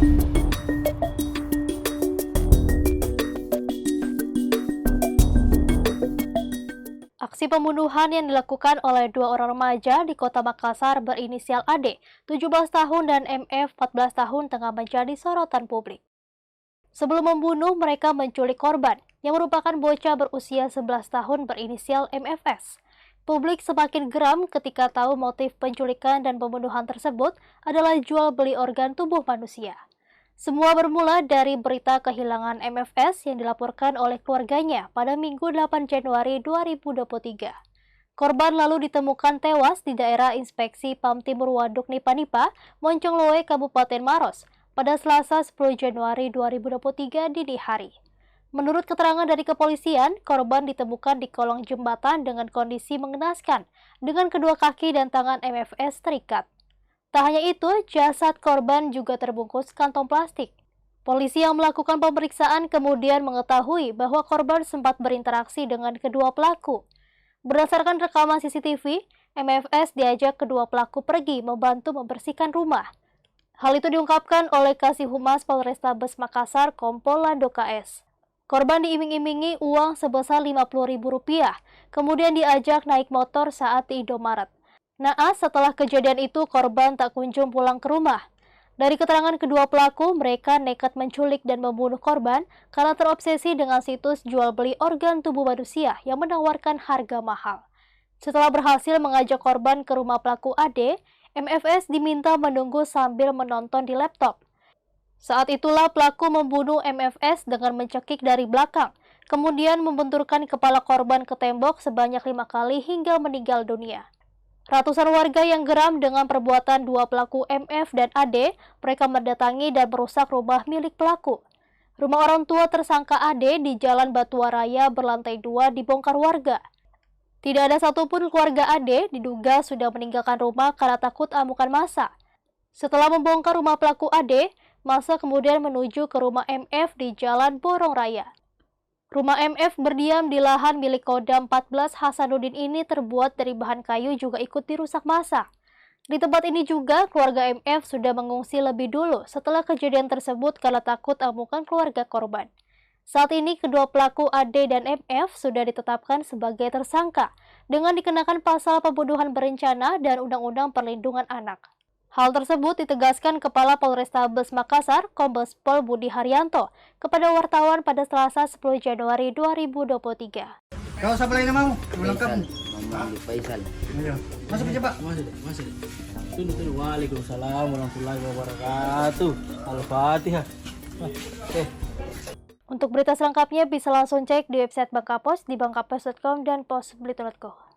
Aksi pembunuhan yang dilakukan oleh dua orang remaja di kota Makassar berinisial AD, 17 tahun, dan MF, 14 tahun, tengah menjadi sorotan publik. Sebelum membunuh, mereka menculik korban, yang merupakan bocah berusia 11 tahun berinisial MFS. Publik semakin geram ketika tahu motif penculikan dan pembunuhan tersebut adalah jual beli organ tubuh manusia. Semua bermula dari berita kehilangan MFS yang dilaporkan oleh keluarganya pada Minggu 8 Januari 2023. Korban lalu ditemukan tewas di daerah Inspeksi PAM Timur Waduk Nipa-Nipa, Moncongloe, Kabupaten Maros, pada Selasa 10 Januari 2023 dini hari. Menurut keterangan dari kepolisian, korban ditemukan di kolong jembatan dengan kondisi mengenaskan, dengan kedua kaki dan tangan MFS terikat. Tak hanya itu, jasad korban juga terbungkus kantong plastik. Polisi yang melakukan pemeriksaan kemudian mengetahui bahwa korban sempat berinteraksi dengan kedua pelaku. Berdasarkan rekaman CCTV, MFS diajak kedua pelaku pergi membantu membersihkan rumah. Hal itu diungkapkan oleh Kasih Humas Polrestabes Makassar, Kompol Lando KS. Korban diiming-imingi uang sebesar Rp50.000, kemudian diajak naik motor saat di Indomaret. Naas, setelah kejadian itu korban tak kunjung pulang ke rumah. Dari keterangan kedua pelaku, mereka nekat menculik dan membunuh korban karena terobsesi dengan situs jual beli organ tubuh manusia yang menawarkan harga mahal. Setelah berhasil mengajak korban ke rumah pelaku AD, MFS diminta menunggu sambil menonton di laptop. Saat itulah pelaku membunuh MFS dengan mencekik dari belakang, kemudian membenturkan kepala korban ke tembok sebanyak 5 kali hingga meninggal dunia. Ratusan warga yang geram dengan perbuatan dua pelaku MF dan AD, mereka mendatangi dan merusak rumah milik pelaku. Rumah orang tua tersangka AD di Jalan Batuaraya berlantai 2 dibongkar warga. Tidak ada satupun keluarga AD diduga sudah meninggalkan rumah karena takut amukan massa. Setelah membongkar rumah pelaku AD, massa kemudian menuju ke rumah MF di Jalan Borong Raya. Rumah MF berdiam di lahan milik Kodam 14 Hasanuddin ini terbuat dari bahan kayu juga ikut dirusak massa. Di tempat ini juga keluarga MF sudah mengungsi lebih dulu setelah kejadian tersebut karena takut amukan keluarga korban. Saat ini kedua pelaku AD dan MF sudah ditetapkan sebagai tersangka dengan dikenakan pasal pembunuhan berencana dan Undang-Undang Perlindungan Anak. Hal tersebut ditegaskan Kepala Polrestabes Makassar, Kombes Pol Budi Haryanto, kepada wartawan pada Selasa 10 Januari 2023. Kau siapa lagi namamu? Faisal, Muhammad Faisal. Iya. Masuk aja Pak. Masih. Tunggu. Waalaikumsalam warahmatullahi wabarakatuh. Al-Fatihah. Oke. Untuk berita selengkapnya bisa langsung cek di website Bangkapos di bangkapos.com dan posblito.co.